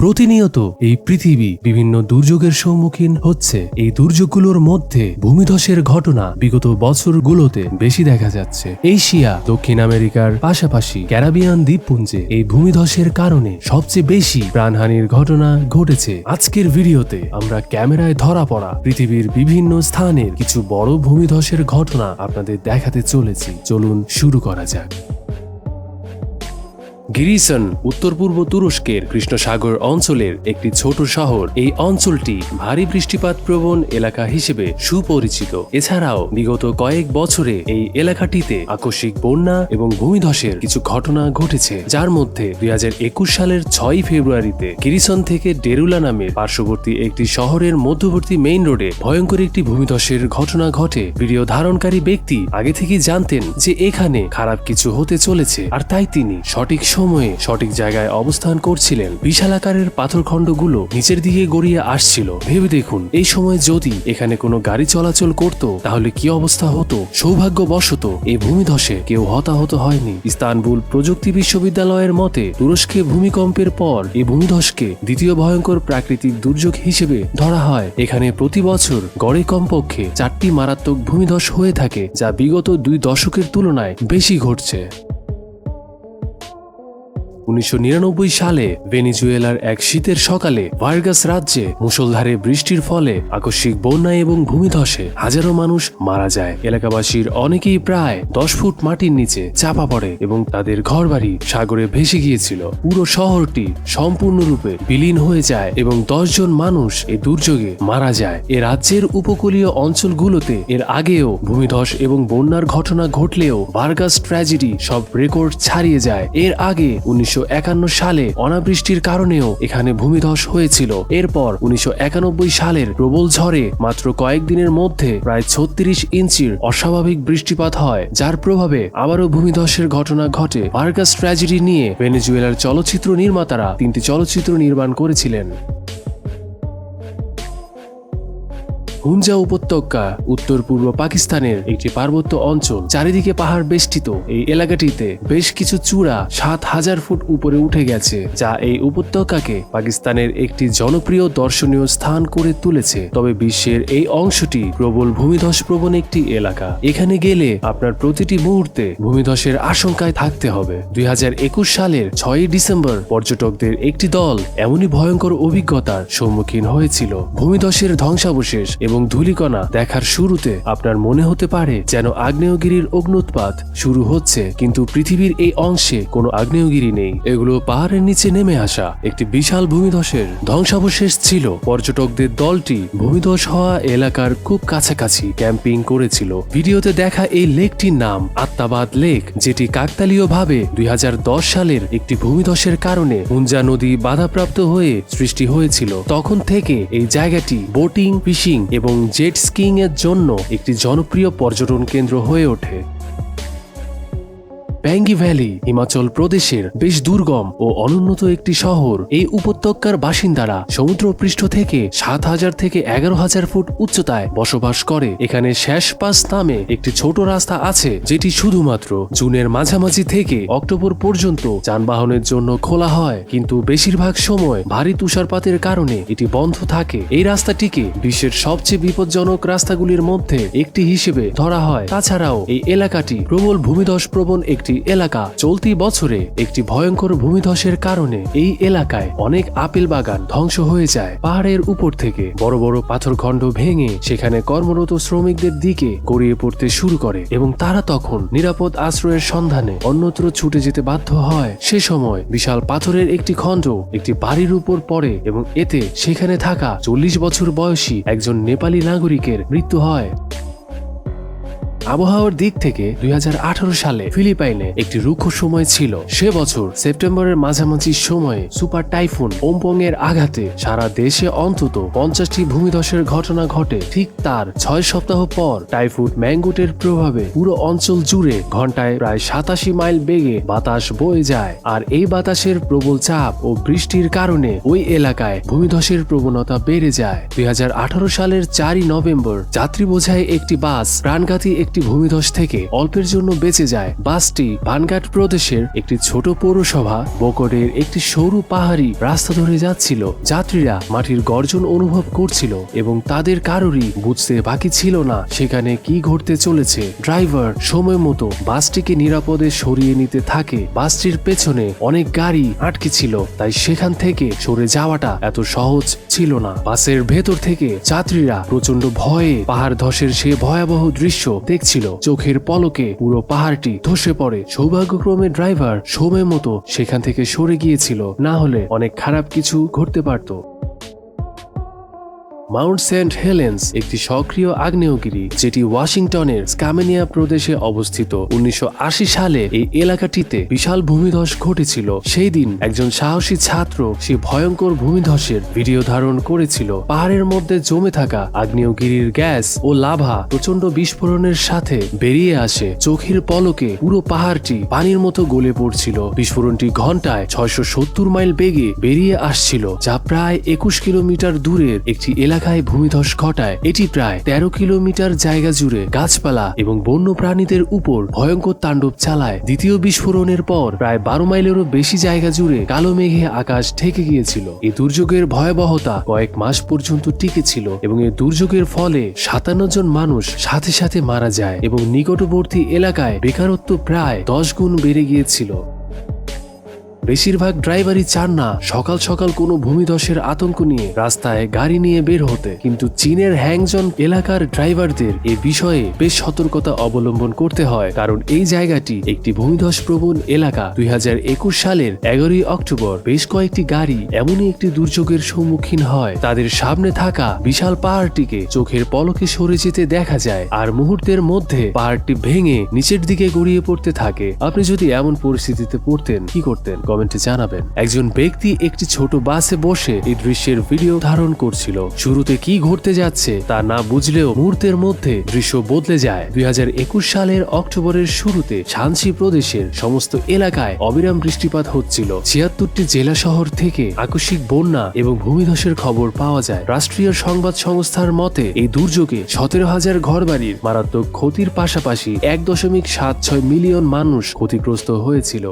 প্রতিনিয়ত এই পৃথিবী বিভিন্ন দুর্যোগের সম্মুখীন হচ্ছে। এই দুর্যোগগুলোর মধ্যে ভূমিধসের ঘটনা বিগত বছরগুলোতে বেশি দেখা যাচ্ছে। এশিয়া, দক্ষিণ আমেরিকার পাশাপাশি ক্যারিবিয়ান দ্বীপপুঞ্জে এই ভূমিধসের কারণে সবচেয়ে বেশি প্রাণহানির ঘটনা ঘটেছে। আজকের ভিডিওতে আমরা ক্যামেরায় ধরা পড়া পৃথিবীর বিভিন্ন স্থানের কিছু বড় ভূমিধসের ঘটনা আপনাদের দেখাতে চলেছি। চলুন শুরু করা যাক। গিরিসন উত্তর পূর্ব তুরস্কের কৃষ্ণসাগর অঞ্চলের একটি ছোট শহর। এই অঞ্চলটি ভারী বৃষ্টিপাত প্রবণ এলাকা হিসেবে সুপরিচিত। এছাড়াও বিগত কয়েক বছরে এই এলাকাটিতে আকস্মিক বন্যা এবং ভূমিধসের কিছু ঘটনা ঘটেছে, যার মধ্যে 2021 সালের 6 ফেব্রুয়ারিতে গিরিসন থেকে ডেরুলা নামের পার্শ্ববর্তী একটি শহরের মধ্যবর্তী মেইন রোডে ভয়ঙ্কর একটি ভূমিধসের ঘটনা ঘটে। ভিডিও ধারণকারী ব্যক্তি আগে থেকেই জানতেন যে এখানে খারাপ কিছু হতে চলেছে, আর তাই তিনি সঠিক সময়ে সঠিক জায়গায় অবস্থান করছিলেন। বিশাল আকারের পাথরখণ্ডগুলো নিচের দিকে গড়িয়ে আসছিল। ভেবে দেখুন, এই সময় যদি এখানে কোনো গাড়ি চলাচল করত তাহলে কি অবস্থা হতো। সৌভাগ্যবশত এই ভূমিধসে কেউ হতাহত হয়নি। ইস্তানবুল প্রযুক্তি বিশ্ববিদ্যালয়ের মতে তুরস্কে ভূমিকম্পের পর এই ভূমিধসকে দ্বিতীয় ভয়ঙ্কর প্রাকৃতিক দুর্যোগ হিসেবে ধরা হয়। এখানে প্রতি বছর গড়ে কমপক্ষে 4টি মারাত্মক ভূমিধস হয়ে থাকে, যা বিগত 2 দশকের তুলনায় বেশি ঘটছে। 1999 সালে ভেনেজুয়েলার এক শীতের সকালে ভার্গাস রাজ্যে মুষলধারে বৃষ্টির ফলে আকস্মিক বন্যা এবং ভূমিধসে হাজারো মানুষ মারা যায়। এলাকাবাসীর অনেকেই প্রায় 10 ফুট মাটির নিচে চাপা পড়ে এবং তাদের ঘরবাড়ি সাগরে ভেসে গিয়েছিল। পুরো শহরটি সম্পূর্ণরূপে বিলীন হয়ে যায় এবং 10 জন মানুষ এই দুর্যোগে মারা যায়। এ রাজ্যের উপকূলীয় অঞ্চলগুলোতে এর আগেও ভূমিধস এবং বন্যার ঘটনা ঘটলেও ভার্গাস ট্র্যাজেডি সব রেকর্ড ছাড়িয়ে যায়। এর আগে 1951 সালে অনাবৃষ্টির কারণেও এখানে ভূমিধস হয়েছিল। এরপর 1991 সালের প্রবল ঝড়ে মাত্র কয়েকদিনের মধ্যে প্রায় 36 ইঞ্চির অস্বাভাবিক বৃষ্টিপাত হয়, যার প্রভাবে আবারও ভূমিধসের ঘটনা ঘটে। ভার্গাস ট্র্যাজেডি নিয়ে ভেনেজুয়েলার চলচ্চিত্র নির্মাতারা 3টি চলচ্চিত্র নির্মাণ করেছিলেন। হুঞ্জা উপত্যকা উত্তর পূর্ব পাকিস্তানের একটি পার্বত্য অঞ্চল। চারিদিকে পাহাড় বেষ্টিত এই এলাকাটিতে বেশ কিছু চূড়া 7000 ফুট উপরে উঠে গেছে, যা এই উপত্যকাকে পাকিস্তানের একটি জনপ্রিয় দর্শনীয় স্থান করে তুলেছে। তবে বিশ্বের এই অংশটি প্রবল ভূমিধস প্রবণ একটি এলাকা। এখানে গেলে আপনার প্রতিটি মুহূর্তে ভূমিধসের আশঙ্কায় থাকতে হবে। 2021 সালের 6 ডিসেম্বর পর্যটকদের একটি দল এমনই ভয়ঙ্কর অভিজ্ঞতার সম্মুখীন হয়েছিল। ভূমিধসের ধ্বংসাবশেষ এবং ধূলিকণা দেখার শুরুতে আপনার মনে হতে পারে যেন আগ্নেয়গিরির অগ্নুৎপাত শুরু হচ্ছে, কিন্তু পৃথিবীর এই অংশে কোনো আগ্নেয়গিরি নেই। এগুলো পাহাড়ের নিচে নেমে আসা একটি বিশাল ভূমিধসের ধ্বংসাবশেষ ছিল। পর্যটকদের দলটি ভূমিধস হওয়া এলাকার খুব কাছাকাছি ক্যাম্পিং করেছিল। ভিডিওতে দেখা এই লেকটির নাম আত্মাবাদ লেক, যেটি কাকতালীয়ভাবে 2010 সালের একটি ভূমিধসের কারণে হুঞ্জা নদী বাধাপ্রাপ্ত হয়ে সৃষ্টি হয়েছিল। তখন থেকে এই জায়গাটি বোটিং, ফিশিং এবং জেট স্কিইং এর জন্য একটি জনপ্রিয় পর্যটন কেন্দ্র হয়ে ওঠে। প্যাঙ্গি ভ্যালি হিমাচল প্রদেশের বেশ দুর্গম ও অনুন্নত একটি শহর। এই উপত্যকার বাসিন্দারা সমুদ্রপৃষ্ঠ থেকে 7000 থেকে 11000 ফুট উচ্চতায় বসবাস করে। এখানে শেষ পাস নামে একটি ছোট রাস্তা আছে, যেটি শুধুমাত্র জুনের মাঝামাঝি থেকে অক্টোবর পর্যন্ত যানবাহনের জন্য খোলা হয়, কিন্তু বেশিরভাগ সময় ভারী তুষারপাতের কারণে এটি বন্ধ থাকে। এই রাস্তাটিকে বিশ্বের সবচেয়ে বিপজ্জনক রাস্তাগুলির মধ্যে একটি হিসেবে ধরা হয়। তাছাড়াও এই এলাকাটি প্রবল ভূমিধস প্রবণ একটি এলাকা। চলতি বছরে একটি ভয়ঙ্কর ভূমিধসের কারণে এই এলাকায় অনেক আপেল বাগান ধ্বংস হয়ে যায়। পাহাড়ের উপর থেকে বড় বড় পাথরখণ্ড ভেঙে সেখানে কর্মরত শ্রমিকদের দিকে গড়িয়ে পড়তে শুরু করে এবং তারা তখন নিরাপদ আশ্রয়ের সন্ধানে অন্যত্র ছুটে যেতে বাধ্য হয়। সে সময় বিশাল পাথরের একটি খণ্ড একটি বাড়ির উপর পড়ে এবং এতে সেখানে থাকা 40 বছর বয়সী একজন নেপালি নাগরিকের মৃত্যু হয়। আবহাওয়ার দিক থেকে 2018 সালে ফিলিপাইনে একটি রুক্ষ সময় ছিল। সে বছর সেপ্টেম্বরের মাঝামাঝি সময়ে সুপার টাইফুন ওমপং এর আঘাতে সারা দেশে অন্তত 50টি ভূমিধসের ঘটনা ঘটে। ঠিক তার 6 সপ্তাহ পর টাইফুন ম্যাঙ্গুটের প্রভাবে পুরো অঞ্চল জুড়ে ঘন্টায় প্রায় 87 মাইল বেগে বাতাস বয়ে যায়, আর এই বাতাসের প্রবল চাপ ও বৃষ্টির কারণে ওই এলাকায় ভূমিধসের প্রবণতা বেড়ে যায়। 2018 সালের 4 নভেম্বর যাত্রী বোঝাই একটি বাস প্রাণঘাতী একটি একটি ভূমিধস থেকে অল্পের জন্য বেঁচে যায়। বাসটি ভানগাট প্রদেশের একটি ছোট পৌরসভা বোকোডের একটি সরু পাহাড়ি রাস্তা ধরে যাচ্ছিল। যাত্রীরা মাটির গর্জন অনুভব করছিল এবং তাদের কারোরই বুঝতে বাকি ছিল না সেখানে কি ঘটতে চলেছে। ড্রাইভার সময় মতো বাসটিকে নিরাপদে সরিয়ে নিতে থাকে। বাসটির পেছনে অনেক গাড়ি আটকে ছিল, তাই সেখান থেকে সরে যাওয়াটা এত সহজ ছিল না। বাসের ভেতর থেকে যাত্রীরা প্রচন্ড ভয়ে পাহাড় ধসের সে ভয়াবহ দৃশ্য দেখছিল। চোখের পলকে পুরো পাহাড়টি ধসে পড়ে। সৌভাগ্যক্রমে ড্রাইভার সময় মতো সেখান থেকে সরে গিয়েছিল, না হলে অনেক খারাপ কিছু ঘটতে পারত। মাউন্ট সেন্ট হেলেন্স একটি সক্রিয় আগ্নেয়গিরি যেটি ওয়াশিংটনের স্কামেনিয়া প্রদেশে অবস্থিত। 1980 সালে এই এলাকাটিতে বিশাল ভূমিধস ঘটেছিল। সেই দিন একজন সাহসী ছাত্র সে ভয়ঙ্কর ভূমিধসের ভিডিও ধারণ করেছিল। পাহাড়ের মধ্যে জমে থাকা আগ্নেয়গিরির গ্যাস ও লাভা প্রচন্ড বিস্ফোরণের সাথে বেরিয়ে আসে। চোখের পলকে পুরো পাহাড়টি পানির মতো গলে পড়ছিল। বিস্ফোরণটি ঘন্টায় 670 মাইল বেগে বেরিয়ে আসছিল, যা প্রায় 21 কিলোমিটার দূরের একটি এলাকায় ভূমিধস ঘটায়। এটি প্রায় 13 কিলোমিটার জায়গা জুড়ে গাছপালা এবং বন্য প্রাণীদের উপর ভয়ঙ্কর তাণ্ডব চালায়। দ্বিতীয় বিস্ফোরণের পর প্রায় 12 মাইলেরও বেশি জায়গা জুড়ে কালো মেঘে আকাশ ঢেকে গিয়েছিল। এই দুর্যোগের ভয়াবহতা কয়েক মাস পর্যন্ত টিকেছিল এবং এই দুর্যোগের ফলে 57 জন মানুষ সাথে সাথে মারা যায় এবং নিকটবর্তী এলাকায় বেকারত্ব প্রায় 10 গুণ বেড়ে গিয়েছিল। বেশিরভাগ ড্রাইভারই চান না সকাল সকাল কোনো ভূমিধসের আতঙ্ক নিয়ে রাস্তায় গাড়ি নিয়ে বের হতে, কিন্তু চীনের হ্যাংজন এলাকার ড্রাইভারদের এ বিষয়ে বেশ সতর্কতা অবলম্বন করতে হয়, কারণ এই জায়গাটি একটি ভূমিধস প্রবণ এলাকা। 2021 সালের 11 অক্টোবর বেশ কয়েকটি গাড়ি এমনই একটি দুর্যোগের সম্মুখীন হয়। তাদের সামনে থাকা বিশাল পাহাড়টিকে চোখের পলকে সরে যেতে দেখা যায়, আর মুহূর্তের মধ্যে পাহাড়টি ভেঙে নিচের দিকে গড়িয়ে পড়তে থাকে। আপনি যদি এমন পরিস্থিতিতে পড়তেন কি করতেন? কমেন্টে জানাবেন। একজন ব্যক্তি একটি ছোট বাসে বসে এই দৃশ্যের ভিডিও ধারণ করছিল। শুরুতে কি ঘটতে যাচ্ছে তা না বুঝলেও মুহূর্তের মধ্যে দৃশ্য বদলে যায়। 2021 সালের অক্টোবরের শুরুতে শানসি প্রদেশের সমস্ত এলাকায় অবিরাম বৃষ্টিপাত হচ্ছিল। 76টি জেলা শহর থেকে আকস্মিক বন্যা এবং ভূমিধসের খবর পাওয়া যায়। রাষ্ট্রীয় সংবাদ সংস্থার মতে এই দুর্যোগে 17,000 ঘরবাড়ির মারাত্মক ক্ষতির পাশাপাশি 1.76 মিলিয়ন মানুষ ক্ষতিগ্রস্ত হয়েছিল।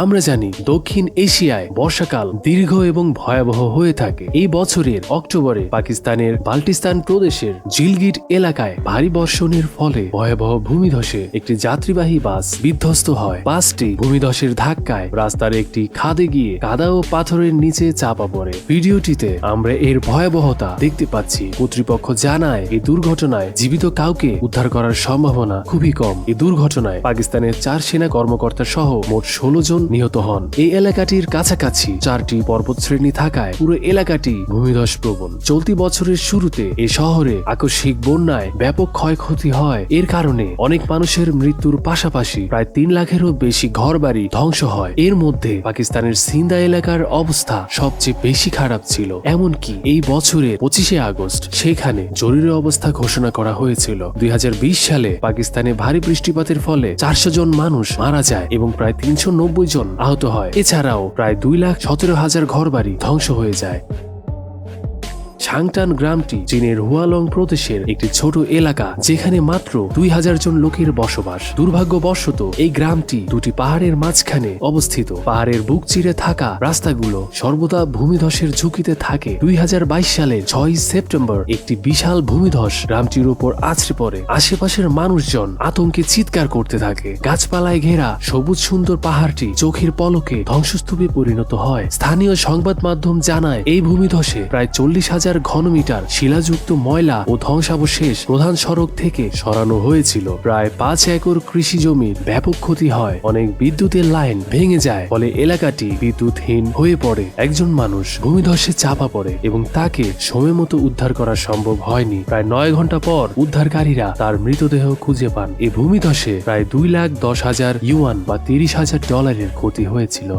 আমরা জানি দক্ষিণ এশিয়ায় বর্ষাকাল দীর্ঘ এবং ভয়াবহ হয়ে থাকে। এই বছরের অক্টোবরে পাকিস্তানের বাল্টিস্তান প্রদেশের জিলগিট এলাকায় ভারী বর্ষণের ফলে ভয়াবহ ভূমিধসে একটি যাত্রীবাহী বাস বিধ্বস্ত হয়। বাসটি ভূমিধসের ধাক্কায় রাস্তার একটি খাদে গিয়ে কাদা ও পাথরের নিচে চাপা পড়ে। ভিডিওটিতে আমরা এর ভয়াবহতা দেখতে পাচ্ছি। কর্তৃপক্ষ জানায় এই দুর্ঘটনায় জীবিত কাউকে উদ্ধার করার সম্ভাবনা খুবই কম। এই দুর্ঘটনায় পাকিস্তানের 4 সেনা কর্মকর্তা সহ মোট 16 জন নিহত হন। এই এলাকাটির কাছাকাছি 4টি পর্বতশ্রেণী থাকায় পুরো এলাকাটি ভূমিধস প্রবণ। চলতি বছরের শুরুতে এই শহরে আকস্মিক বন্যায় ব্যাপক ক্ষয়ক্ষতি হয়। এর কারণে অনেক মানুষের মৃত্যুর পাশাপাশি প্রায় 3 লাখেরও বেশি ঘরবাড়ি ধ্বংস হয়। এর মধ্যে পাকিস্তানের সিন্ধা এলাকার অবস্থা সবচেয়ে বেশি খারাপ ছিল। এমনকি এই বছরের 25শে আগস্ট সেখানে জরুরি অবস্থা ঘোষণা করা হয়েছিল। 2020 সালে পাকিস্তানে ভারী বৃষ্টিপাতের ফলে 400 জন মানুষ মারা যায় এবং প্রায় 390 জন আহত হয়। এছাড়াও প্রায় 2,17,000 ঘরবাড়ি ধ্বংস হয়ে যায়। সাংটান গ্রামটি চীনের হুয়ালং প্রদেশের একটি ছোট এলাকা, যেখানে মাত্র 2,000 জন লোকের বসবাস। দুর্ভাগ্যবশত এই গ্রামটি দুটি পাহাড়ের মাঝখানে অবস্থিত। পাহাড়ের বুক চিরে থাকা রাস্তাগুলো সর্বদা ভূমিধসের ঝুঁকিতে থাকে। 2022 সালের 6 সেপ্টেম্বর একটি বিশাল ভূমিধস গ্রামটির উপর আছড়ে পড়ে। আশেপাশের মানুষজন আতঙ্কে চিৎকার করতে থাকে। গাছপালায় ঘেরা সবুজ সুন্দর পাহাড়টি চোখের পলকে ধ্বংসস্তূপে পরিণত হয়। স্থানীয় সংবাদ মাধ্যম জানায় এই ভূমিধসে প্রায় 40,000 ঘনমিটার শিলাযুক্ত ময়লা ও ধ্বংসাবশেষ প্রধান সড়ক থেকে সরানো হয়েছিল। প্রায় 5 একর কৃষি জমির ব্যাপক ক্ষতি হয়। অনেক বিদ্যুতের লাইন ভেঙে যায়, ফলে এলাকাটি বিদ্যুৎহীন হয়ে পড়ে। একজন মানুষ ভূমিধসে চাপা পড়ে এবং তাকে সময় মতো উদ্ধার করা সম্ভব হয়নি। প্রায় 9 ঘন্টা পর উদ্ধারকারীরা তার মৃতদেহ খুঁজে পান। এই ভূমিধসে প্রায় 2,10,000 ইউয়ান বা $30,000 ক্ষতি হয়েছিল।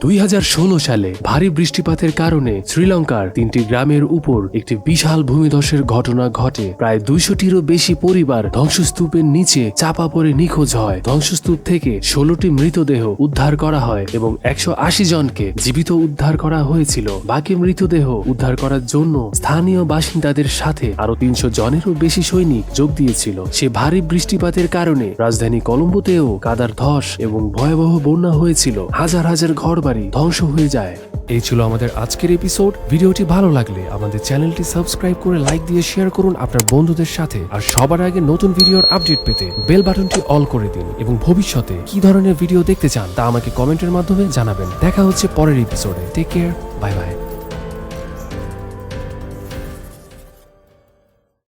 2016 সালে ভারী বৃষ্টিপাতের কারণে শ্রীলঙ্কার 3টি গ্রামের উপর একটি বিশাল ভূমিধসের ঘটনা ঘটে। প্রায় 200টিরও বেশি পরিবার ধ্বংসস্তূপের নিচে চাপা পড়ে নিখোঁজ হয়। ধ্বংসস্তূপ থেকে 16টি মৃতদেহ উদ্ধার করা হয় এবং 180 জনকে জীবিত উদ্ধার করা হয়েছিল। বাকি মৃতদেহ উদ্ধার করার জন্য স্থানীয় বাসিন্দাদের সাথে আরো 300 জনেরও বেশি সৈনিক যোগ দিয়েছিল। সে ভারী বৃষ্টিপাতের কারণে রাজধানী কলম্বোতেও কাদার ধস এবং ভয়াবহ বন্যা হয়েছিল। হাজার হাজার ঘরবাড়ি ধ্বংস হয়ে যায়। এই ছিল আমাদের আজকের এপিসোড। ভিডিওটি ভালো লাগলে আমাদের চ্যানেলটি সাবস্ক্রাইব করে লাইক দিয়ে শেয়ার করুন আপনার বন্ধুদের সাথে। আর সবার আগে নতুন ভিডিওর আপডেট পেতে বেল বাটনটি অল করে দিন এবং ভবিষ্যতে কি ধরনের ভিডিও দেখতে চান তা আমাকে কমেন্টের মাধ্যমে জানাবেন। দেখা হচ্ছে পরের এপিসোডে। Take care, bye by.